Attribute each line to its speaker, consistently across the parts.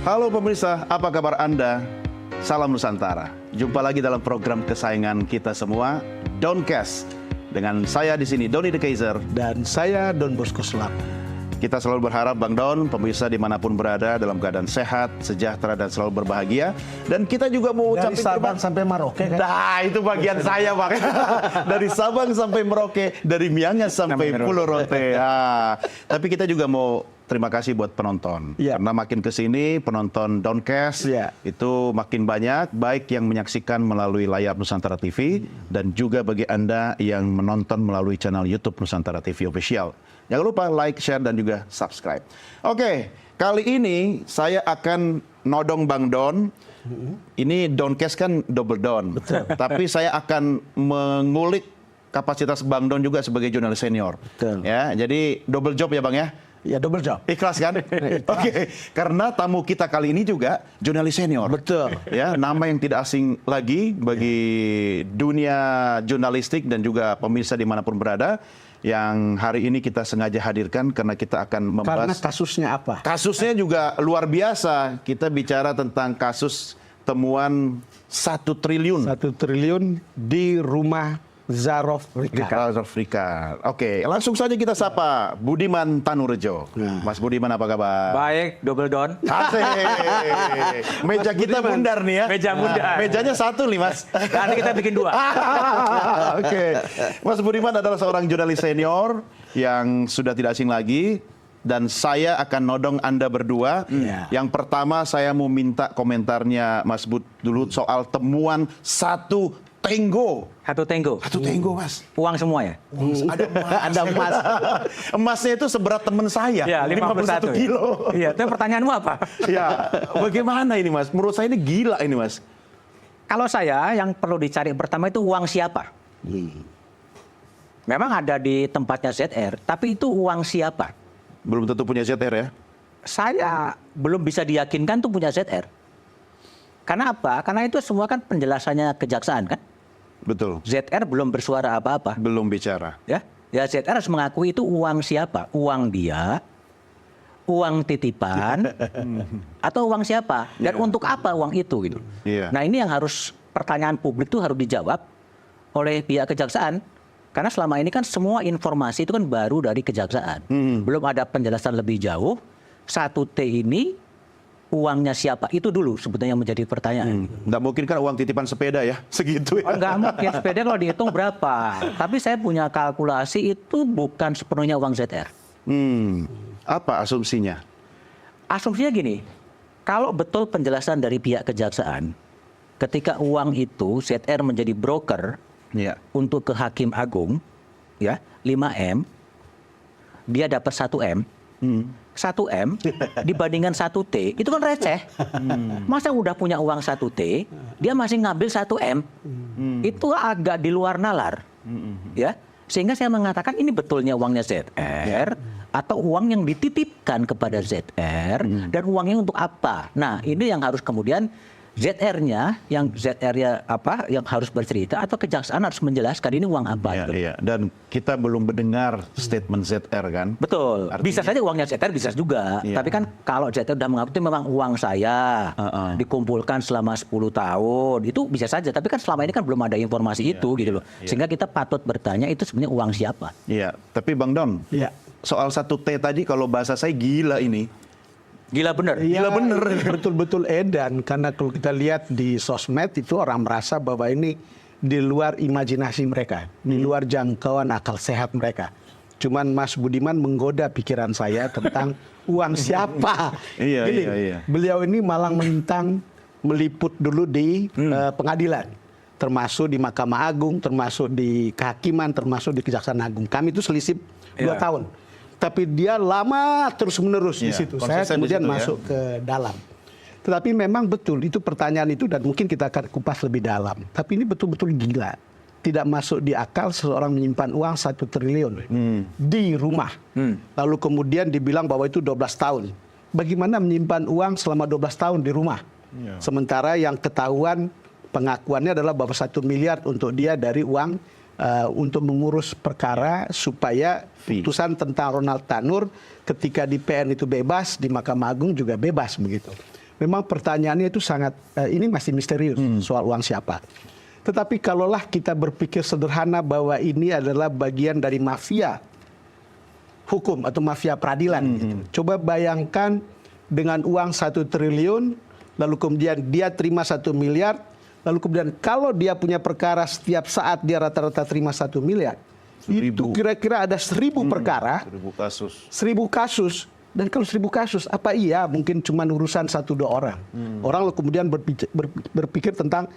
Speaker 1: Halo pemirsa, apa kabar Anda? Salam Nusantara. Jumpa lagi dalam program kesayangan kita semua, Doncast. Dengan saya di sini, Doni The Kaiser.
Speaker 2: Dan saya Don Bosco Slap.
Speaker 1: Kita selalu berharap Bang Don, pemirsa dimanapun berada dalam keadaan sehat, sejahtera dan selalu berbahagia. Dan kita juga mau
Speaker 2: Dari
Speaker 1: ucapin
Speaker 2: Sabang sampai Merauke kan?
Speaker 1: Nah, itu bagian saya, Bang. Dari Sabang sampai Merauke, dari Miangas sampai Pulau Rote. Ah. Tapi kita juga mau terima kasih buat penonton.
Speaker 2: Ya.
Speaker 1: Karena makin ke sini penonton Doncast
Speaker 2: Ya.
Speaker 1: itu makin banyak, baik yang menyaksikan melalui layar Nusantara TV dan juga bagi Anda yang menonton melalui channel YouTube Nusantara TV Official. Jangan lupa like, share, dan juga subscribe. Oke, kali ini saya akan nodong Bang Don. Ini Doncast kan double Don.
Speaker 2: Betul.
Speaker 1: Tapi saya akan mengulik kapasitas Bang Don juga sebagai jurnalis senior.
Speaker 2: Betul.
Speaker 1: Ya, jadi double job ya Bang ya?
Speaker 2: Ya, double job.
Speaker 1: Ikhlas kan? Oke, karena tamu kita kali ini juga jurnalis senior.
Speaker 2: Betul.
Speaker 1: Ya, nama yang tidak asing lagi bagi dunia jurnalistik dan juga pemirsa dimanapun berada. Yang hari ini kita sengaja hadirkan karena kita akan
Speaker 2: Karena
Speaker 1: membahas
Speaker 2: kasusnya apa?
Speaker 1: kasusnya juga luar biasa. Kita bicara tentang kasus temuan 1 triliun.
Speaker 2: 1 triliun di rumah Zarof Rika.
Speaker 1: Afrika. Oke, langsung saja kita sapa Budiman Tanurejo.
Speaker 2: Nah.
Speaker 1: Mas Budiman apa kabar?
Speaker 3: Baik, double Don.
Speaker 1: Asik. Meja kita bundar nih ya.
Speaker 3: Meja bundar.
Speaker 1: Mejanya 1 nih Mas.
Speaker 3: Nanti kita bikin 2.
Speaker 1: Oke. Mas Budiman adalah seorang jurnalis senior yang sudah tidak asing lagi. Dan saya akan nodong Anda berdua.
Speaker 2: Iya.
Speaker 1: Yang pertama saya mau minta komentarnya Mas Bud dulu soal temuan 1 tenggo.
Speaker 3: 1 tenggo.
Speaker 1: 1 tenggo Mas.
Speaker 3: Uang semua ya?
Speaker 1: Ada emas.
Speaker 2: Ada emas.
Speaker 1: Emasnya itu seberat teman saya.
Speaker 3: Ya, 51
Speaker 1: kilo.
Speaker 3: Iya, itu pertanyaanmu apa?
Speaker 1: Ya, bagaimana ini Mas? Menurut saya ini gila ini Mas.
Speaker 3: Kalau saya yang perlu dicari pertama itu uang siapa? Memang ada di tempatnya ZR, tapi itu uang siapa?
Speaker 1: Belum tentu punya ZR ya?
Speaker 3: Saya belum bisa diyakinkan itu punya ZR. Karena apa? Karena itu semua kan penjelasannya kejaksaan kan?
Speaker 1: Betul.
Speaker 3: ZR belum bersuara apa-apa.
Speaker 1: Belum bicara.
Speaker 3: Ya ZR harus mengakui itu uang siapa? Uang dia, uang titipan, atau uang siapa? Dan untuk apa uang itu gitu.
Speaker 1: Iya.
Speaker 3: Nah ini yang harus pertanyaan publik itu harus dijawab oleh pihak kejaksaan. Karena selama ini kan semua informasi itu kan baru dari kejaksaan. Belum ada penjelasan lebih jauh. 1T ini uangnya siapa? Itu dulu sebetulnya menjadi pertanyaan.
Speaker 1: Nggak mungkin kan uang titipan sepeda ya? Segitu ya?
Speaker 3: Oh, nggak mungkin, sepeda kalau dihitung berapa. Tapi saya punya kalkulasi itu bukan sepenuhnya uang ZR.
Speaker 1: Apa asumsinya?
Speaker 3: Asumsinya gini, kalau betul penjelasan dari pihak kejaksaan, ketika uang itu ZR menjadi broker
Speaker 1: Ya.
Speaker 3: untuk ke Hakim Agung, ya 5M, dia dapat 1M. 1M dibandingkan 1T itu kan receh. Masa udah punya uang 1T, dia masih ngambil 1M. Itu agak di luar nalar. Ya. Sehingga saya mengatakan ini betulnya uangnya ZR atau uang yang dititipkan kepada ZR dan uangnya untuk apa. Nah, ini yang harus kemudian ZR-nya apa yang harus bercerita atau kejaksaan harus menjelaskan ini uang apa.
Speaker 1: Iya, iya. Dan kita belum mendengar statement ZR kan?
Speaker 3: Betul. Bisa saja uangnya ZR, bisa juga.
Speaker 1: Iya.
Speaker 3: Tapi kan kalau ZR sudah mengaku itu memang uang saya dikumpulkan selama 10 tahun, itu bisa saja. Tapi kan selama ini kan belum ada informasi itu gitu loh. Sehingga kita patut bertanya itu sebenarnya uang siapa.
Speaker 1: Iya. Tapi Bang Don,
Speaker 2: Iya.
Speaker 1: soal 1T tadi kalau bahasa saya gila ini.
Speaker 3: Gila bener.
Speaker 2: Iya, betul-betul edan. Karena kalau kita lihat di sosmed itu orang merasa bahwa ini di luar imajinasi mereka. Di luar jangkauan akal sehat mereka. Cuman Mas Budiman menggoda pikiran saya tentang uang siapa.
Speaker 1: Iya,
Speaker 2: Gini,
Speaker 1: iya.
Speaker 2: beliau ini malah melintang meliput dulu di pengadilan. Termasuk di Mahkamah Agung, termasuk di kehakiman, termasuk di Kejaksaan Agung. Kami itu selisih 2 tahun. Tapi dia lama terus-menerus di situ. Saya kemudian masuk ke dalam. Tetapi memang betul, itu pertanyaan itu dan mungkin kita akan kupas lebih dalam. Tapi ini betul-betul gila. Tidak masuk di akal seseorang menyimpan uang 1 triliun di rumah. Lalu kemudian dibilang bahwa itu 12 tahun. Bagaimana menyimpan uang selama 12 tahun di rumah? Sementara yang ketahuan pengakuannya adalah bahwa 1 miliar untuk dia dari uang untuk mengurus perkara supaya putusan tentang Ronald Tanur ketika di PN itu bebas, di Mahkamah Agung juga bebas begitu. memang pertanyaannya itu sangat, ini masih misterius soal uang siapa. Tetapi kalaulah kita berpikir sederhana bahwa ini adalah bagian dari mafia hukum atau mafia peradilan. Gitu. Coba bayangkan dengan uang 1 triliun, lalu kemudian dia terima 1 miliar, lalu kemudian kalau dia punya perkara setiap saat dia rata-rata terima 1 miliar.
Speaker 1: 1.000.
Speaker 2: Itu kira-kira ada 1.000 perkara,
Speaker 1: 1000 kasus.
Speaker 2: 1.000 kasus. Dan kalau 1.000 kasus, apa iya mungkin cuma urusan 1-2 orang. Orang kemudian berpikir tentang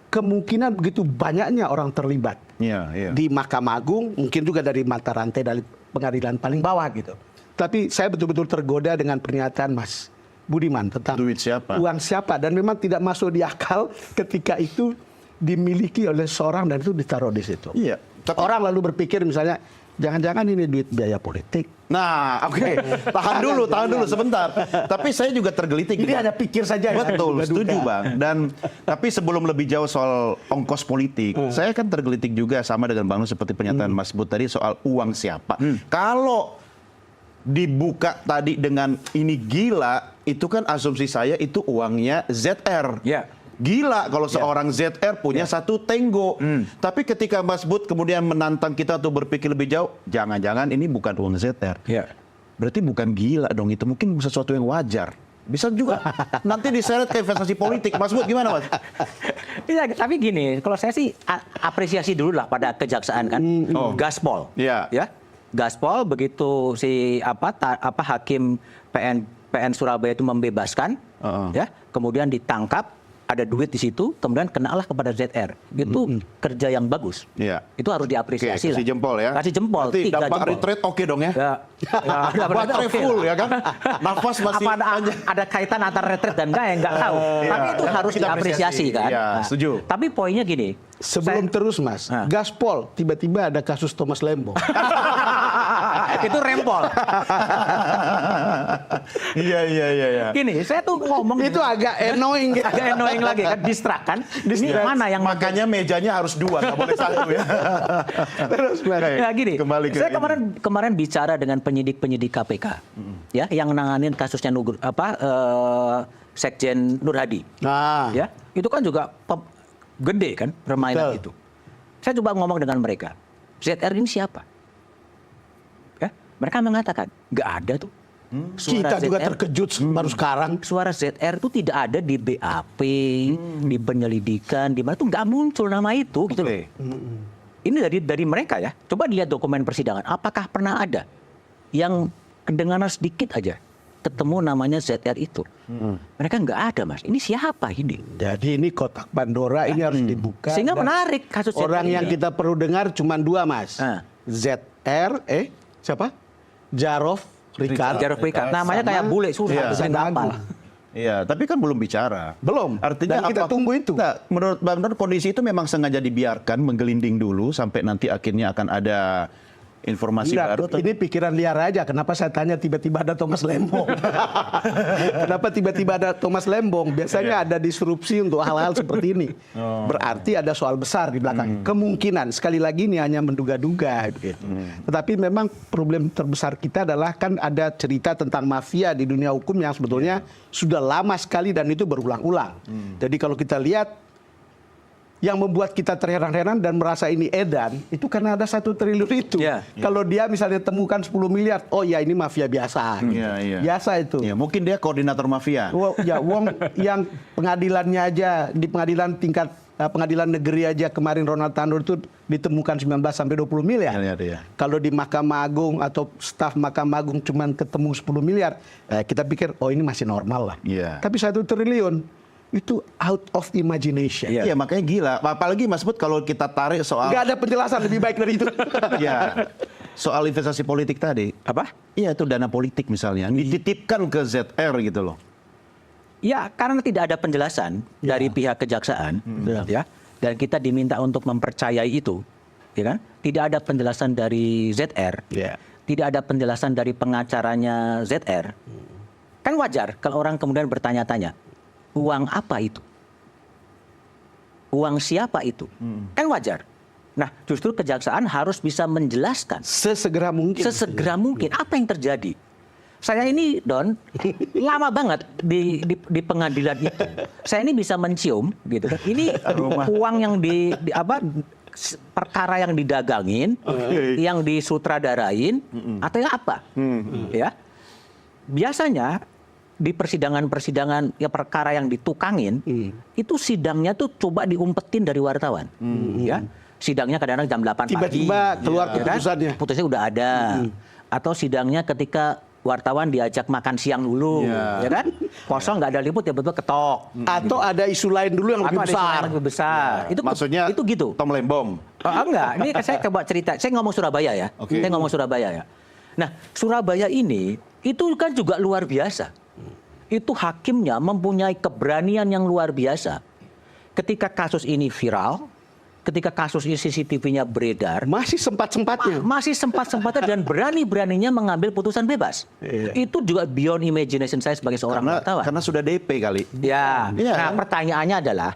Speaker 2: kemungkinan begitu banyaknya orang terlibat.
Speaker 1: Iya.
Speaker 2: Di Mahkamah Agung, mungkin juga dari mata rantai dari pengadilan paling bawah gitu. Tapi saya betul-betul tergoda dengan pernyataan Mas Budiman tentang
Speaker 1: Duit siapa?
Speaker 2: uang siapa. Dan memang tidak masuk di akal ketika itu dimiliki oleh seorang dan itu ditaruh di situ.
Speaker 1: Iya. Tapi,
Speaker 2: Orang lalu berpikir misalnya, jangan-jangan ini duit biaya politik.
Speaker 1: nah, oke. Tahan dulu sebentar. Tapi saya juga tergelitik.
Speaker 2: Ini hanya pikir saja ya.
Speaker 1: Betul,
Speaker 2: Duga-duga.
Speaker 1: setuju Bang. Dan tapi sebelum lebih jauh soal ongkos politik, saya kan tergelitik juga sama dengan Bang Nur seperti pernyataan Mas Bud tadi soal uang siapa. Kalau dibuka tadi dengan ini gila, itu kan asumsi saya itu uangnya ZR.
Speaker 3: Ya.
Speaker 1: Gila kalau seorang ZR punya 1 Tango. Tapi ketika Mas Bud kemudian menantang kita untuk berpikir lebih jauh, jangan-jangan ini bukan uang ZR.
Speaker 3: Ya.
Speaker 1: Berarti bukan gila dong, itu mungkin sesuatu yang wajar. Bisa juga nanti diseret ke investasi politik. Mas Bud gimana Mas?
Speaker 3: Iya, tapi gini, kalau saya sih apresiasi dulu lah pada kejaksaan kan. Gaspol.
Speaker 1: Iya.
Speaker 3: Ya. Gaspol begitu si hakim PN Surabaya itu membebaskan, ya, kemudian ditangkap, ada duit di situ, kemudian kenalah kepada ZR. Itu kerja yang bagus.
Speaker 1: Iya.
Speaker 3: Itu harus diapresiasi lah.
Speaker 1: Kasih jempol ya.
Speaker 3: Kasih jempol.
Speaker 1: Berarti
Speaker 3: 3
Speaker 1: dampak
Speaker 3: jempol.
Speaker 1: retreat oke dong ya.
Speaker 3: Ya,
Speaker 1: Baterai full ya kan. Nafas masih
Speaker 3: apa ada kaitan antara retret dan enggak ya nggak tahu.
Speaker 1: Iya.
Speaker 3: Tapi itu harus
Speaker 1: Kita
Speaker 3: diapresiasi kan.
Speaker 1: Iya,
Speaker 3: Nah,
Speaker 1: setuju.
Speaker 3: Tapi poinnya gini.
Speaker 2: Sebelum terus Mas, Gaspol tiba-tiba ada kasus Thomas Lembong.
Speaker 3: itu rempol.
Speaker 1: Iya.
Speaker 3: Gini, saya tuh ngomong
Speaker 2: Itu agak annoying.
Speaker 3: agak annoying lagi kan, distract kan. Ini mana yang
Speaker 1: makanya mejanya harus 2, nggak boleh 1 ya.
Speaker 2: Terus Mas.
Speaker 3: Ya gini,
Speaker 1: Kembali ke
Speaker 3: saya
Speaker 1: ini.
Speaker 3: kemarin bicara dengan penyidik KPK, ya, yang nanganin kasusnya Sekjen Nur Hadi,
Speaker 2: Nah,
Speaker 3: ya, itu kan juga gede kan permainan
Speaker 2: Betul.
Speaker 3: itu. Saya coba ngomong dengan mereka, ZR ini siapa? Ya, mereka mengatakan nggak ada tuh.
Speaker 2: kita juga terkejut baru sekarang.
Speaker 3: Suara ZR itu tidak ada di BAP, di penyelidikan, di mana tuh nggak muncul nama itu, gitu loh.
Speaker 1: Oke.
Speaker 3: Ini dari mereka ya. Coba dilihat dokumen persidangan. Apakah pernah ada yang kedengaran sedikit aja ketemu namanya ZR itu? Mereka nggak ada, Mas. Ini siapa ini?
Speaker 2: Jadi ini kotak Pandora ini harus dibuka.
Speaker 3: Sehingga
Speaker 2: dan
Speaker 3: menarik kasus
Speaker 2: orang
Speaker 3: ZR
Speaker 2: yang
Speaker 3: ini.
Speaker 2: kita perlu dengar cuma 2 Mas. ZR, siapa? Jarod Ricard.
Speaker 3: Jarod Ricard. Namanya kayak bule
Speaker 1: Iya.
Speaker 3: susah. Saya nggak hafal.
Speaker 1: Iya, tapi kan belum bicara.
Speaker 2: Belum.
Speaker 1: Artinya
Speaker 2: Dan kita tunggu itu.
Speaker 1: Nah, menurut Bang Nur kondisi itu memang sengaja dibiarkan menggelinding dulu sampai nanti akhirnya akan ada informasi
Speaker 2: Enggak,
Speaker 1: baru.
Speaker 2: ini pikiran liar aja. Kenapa saya tanya tiba-tiba ada Thomas Lembong? Kenapa tiba-tiba ada Thomas Lembong? Biasanya ada disrupsi untuk hal-hal seperti ini. Berarti ada soal besar di belakang. Kemungkinan, sekali lagi ini hanya menduga-duga. Gitu. Tetapi memang problem terbesar kita adalah kan ada cerita tentang mafia di dunia hukum yang sebetulnya sudah lama sekali dan itu berulang-ulang. Jadi kalau kita lihat, yang membuat kita terheran-heran dan merasa ini edan, itu karena ada 1 triliun itu.
Speaker 3: Ya.
Speaker 2: Kalau dia misalnya temukan 10 miliar, oh ya ini mafia biasa.
Speaker 1: Iya.
Speaker 2: Biasa itu.
Speaker 1: Ya, mungkin dia koordinator mafia.
Speaker 2: Ya, wong yang pengadilannya aja, di pengadilan tingkat pengadilan negeri aja kemarin Ronald Tanur itu ditemukan 19 sampai 20 miliar.
Speaker 1: Iya.
Speaker 2: Kalau di Mahkamah Agung atau staf Mahkamah Agung cuma ketemu 10 miliar, kita pikir oh ini masih normal lah.
Speaker 1: Iya.
Speaker 2: Tapi 1 triliun itu out of imagination.
Speaker 1: Iya, makanya gila. Apalagi Mas Bud kalau kita tarik soal
Speaker 2: Nggak ada penjelasan lebih baik dari itu.
Speaker 1: ya, soal investasi politik tadi.
Speaker 3: Apa?
Speaker 1: Iya, itu dana politik misalnya dititipkan ke ZR gitu loh.
Speaker 3: Ya, karena tidak ada penjelasan dari pihak kejaksaan, ya, dan kita diminta untuk mempercayai itu, ya kan? Tidak ada penjelasan dari ZR, tidak ada penjelasan dari pengacaranya ZR. Kan wajar kalau orang kemudian bertanya-tanya, uang apa itu? Uang siapa itu? Kan wajar. Nah, justru kejaksaan harus bisa menjelaskan
Speaker 2: Sesegera mungkin.
Speaker 3: sesegera mungkin apa yang terjadi. Saya ini Don lama banget di pengadilan itu. Saya ini bisa mencium gitu. Ini uang yang perkara yang didagangin, yang disutradarain atau yang apa? Ya. Biasanya di persidangan-persidangan ya perkara yang ditukangin, itu sidangnya tuh coba diumpetin dari wartawan. Ya. Sidangnya kadang-kadang jam 8 pagi.
Speaker 2: Tiba-tiba keluar
Speaker 3: ya kan?
Speaker 2: keputusannya.
Speaker 3: Putusnya udah ada. Atau sidangnya ketika wartawan diajak makan siang dulu, ya kan? Kosong nggak ada liput ya betul ketok.
Speaker 2: Atau ada isu lain dulu yang lebih
Speaker 3: Atau ada isu
Speaker 2: besar.
Speaker 3: lain yang lebih besar. Itu
Speaker 1: Maksudnya
Speaker 3: itu gitu.
Speaker 1: Tom Lembong.
Speaker 3: Enggak, ini saya coba cerita. Saya ngomong Surabaya ya.
Speaker 1: Oke.
Speaker 3: Saya ngomong Surabaya ya. Nah, Surabaya ini itu kan juga luar biasa. Itu hakimnya mempunyai keberanian yang luar biasa. Ketika kasus ini viral, ketika kasus ini CCTV-nya beredar,
Speaker 2: Masih sempat-sempatnya.
Speaker 3: masih sempat-sempatnya dan berani-beraninya mengambil putusan bebas. Itu juga beyond imagination saya sebagai seorang wartawan.
Speaker 1: Karena sudah DP kali.
Speaker 3: Ya,
Speaker 1: Iya,
Speaker 3: nah
Speaker 1: kan?
Speaker 3: pertanyaannya adalah,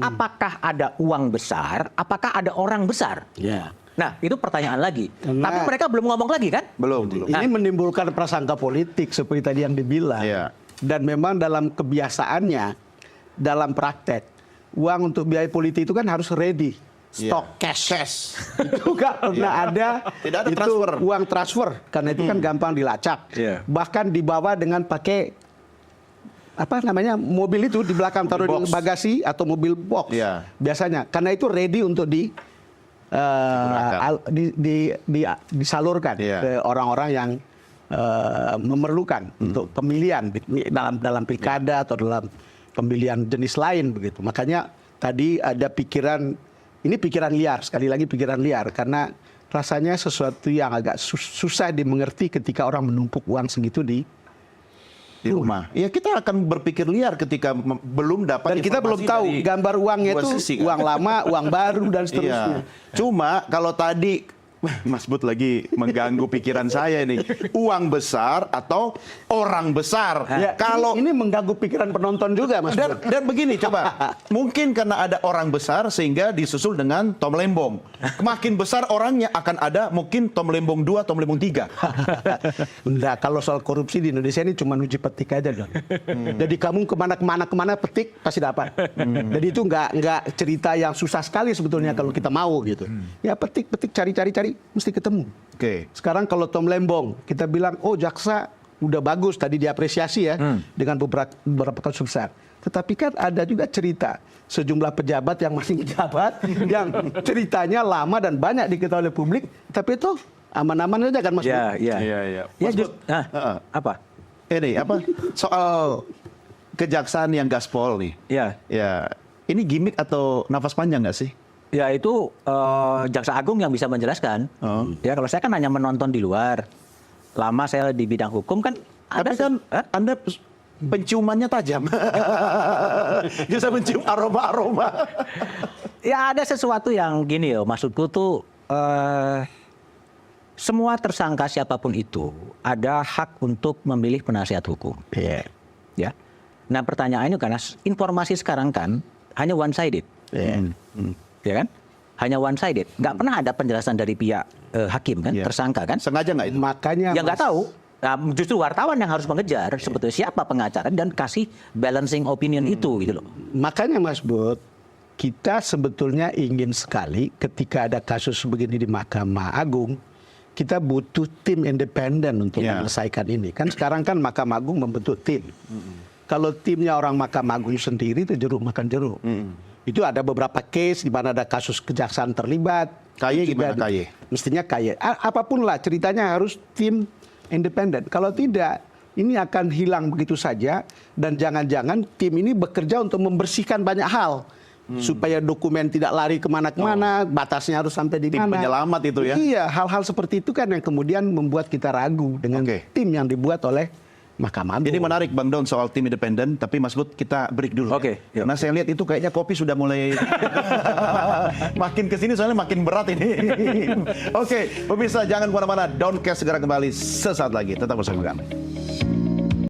Speaker 3: apakah ada uang besar, apakah ada orang besar?
Speaker 2: Ya.
Speaker 3: Nah, itu pertanyaan lagi.
Speaker 2: Karena-
Speaker 3: Tapi mereka belum ngomong lagi kan?
Speaker 1: Belum.
Speaker 2: Ini menimbulkan prasangka politik seperti tadi yang dibilang.
Speaker 1: Iya.
Speaker 2: Dan memang dalam kebiasaannya, dalam praktek, uang untuk biaya politik itu kan harus ready. Stok cash. Itu karena ada,
Speaker 1: Tidak ada
Speaker 2: itu
Speaker 1: transfer.
Speaker 2: uang transfer. Karena itu kan gampang dilacak.
Speaker 1: Iya.
Speaker 2: Bahkan dibawa dengan pakai apa namanya mobil itu di belakang taruh di
Speaker 1: Box.
Speaker 2: bagasi atau mobil box.
Speaker 1: Iya.
Speaker 2: Biasanya karena itu ready untuk disalurkan
Speaker 1: Iya.
Speaker 2: ke orang-orang yang memerlukan untuk pemilihan dalam pilkada atau dalam pemilihan jenis lain begitu. Makanya tadi ada pikiran, ini pikiran liar, sekali lagi pikiran liar karena rasanya sesuatu yang agak susah dimengerti ketika orang menumpuk uang segitu di
Speaker 1: rumah. Ya kita akan berpikir liar ketika belum dapat
Speaker 2: dan kita belum
Speaker 1: informasi
Speaker 2: tahu
Speaker 1: dari
Speaker 2: gambar uangnya
Speaker 1: dua
Speaker 2: itu
Speaker 1: sisi, kan?
Speaker 2: uang lama, uang baru dan seterusnya.
Speaker 1: Iya. Cuma kalau tadi Mas Bud lagi mengganggu pikiran saya ini. Uang besar atau orang besar.
Speaker 2: Ya,
Speaker 1: Kalau
Speaker 2: ini mengganggu pikiran penonton juga, Mas.
Speaker 1: dan begini coba, mungkin karena ada orang besar sehingga disusul dengan Tom Lembong. Makin besar orangnya akan ada mungkin Tom Lembong 2, Tom Lembong 3.
Speaker 2: Enggak, kalau soal korupsi di Indonesia ini cuma uji petik aja, Don. Jadi kamu kemana petik pasti dapat. Jadi itu enggak cerita yang susah sekali sebetulnya kalau kita mau gitu. Ya petik, cari, mesti ketemu.
Speaker 1: Oke.
Speaker 2: Sekarang kalau Tom Lembong, kita bilang, oh jaksa udah bagus tadi diapresiasi ya dengan beberapa kasus besar. Tetapi kan ada juga cerita sejumlah pejabat yang masih pejabat yang ceritanya lama dan banyak diketahui oleh publik, tapi itu aman-aman aja kan Mas.
Speaker 3: Iya.
Speaker 1: Iya.
Speaker 3: Ya,
Speaker 1: Mas Bud,
Speaker 3: apa?
Speaker 1: ini apa soal kejaksaan yang gaspol nih?
Speaker 3: Ya.
Speaker 1: Ya, ini gimmick atau nafas panjang nggak sih?
Speaker 3: Ya itu Jaksa Agung yang bisa menjelaskan. Ya kalau saya kan hanya menonton di luar. Lama saya di bidang hukum kan.
Speaker 1: Tapi kan Anda penciumannya tajam. Bisa mencium aroma-aroma.
Speaker 3: Ya ada sesuatu yang gini ya, maksudku tuh semua tersangka siapapun itu ada hak untuk memilih penasihat hukum.
Speaker 2: Iya.
Speaker 3: Ya. Nah pertanyaannya karena informasi sekarang kan hanya one sided. Ya kan? Hanya one sided. Nggak pernah ada penjelasan dari pihak hakim kan,
Speaker 1: Iya.
Speaker 3: tersangka kan.
Speaker 1: Sengaja nggak itu?
Speaker 2: Makanya
Speaker 3: Yang nggak
Speaker 2: Mas,
Speaker 3: tahu. Nah, justru wartawan yang harus mengejar sebetulnya siapa pengacara dan kasih balancing opinion itu gitu loh.
Speaker 2: Makanya Mas Bud, kita sebetulnya ingin sekali ketika ada kasus begini di Mahkamah Agung, kita butuh tim independen untuk menyelesaikan ini. Kan sekarang kan Mahkamah Agung membentuk tim. Kalau timnya orang Mahkamah Agung sendiri itu jeruk makan jeruk. Itu ada beberapa case di mana ada kasus kejaksaan terlibat.
Speaker 1: KY gimana KY?
Speaker 2: Mestinya KY. Apapun lah ceritanya harus tim independen. Kalau tidak, ini akan hilang begitu saja. Dan jangan-jangan tim ini bekerja untuk membersihkan banyak hal. Supaya dokumen tidak lari kemana-kemana, batasnya harus sampai di
Speaker 1: Tim
Speaker 2: mana.
Speaker 1: penyelamat itu ya?
Speaker 2: Iya, hal-hal seperti itu kan yang kemudian membuat kita ragu dengan tim yang dibuat oleh Mahkamah Agung.
Speaker 1: Ini menarik Bang Don soal tim independen, tapi Mas Bud kita break dulu.
Speaker 3: Oke, yuk.
Speaker 1: Karena saya lihat itu kayaknya kopi sudah mulai makin kesini soalnya makin berat ini. Oke, pemirsa jangan kemana-mana. Downcast segera kembali sesaat lagi. Tetap bersama kami.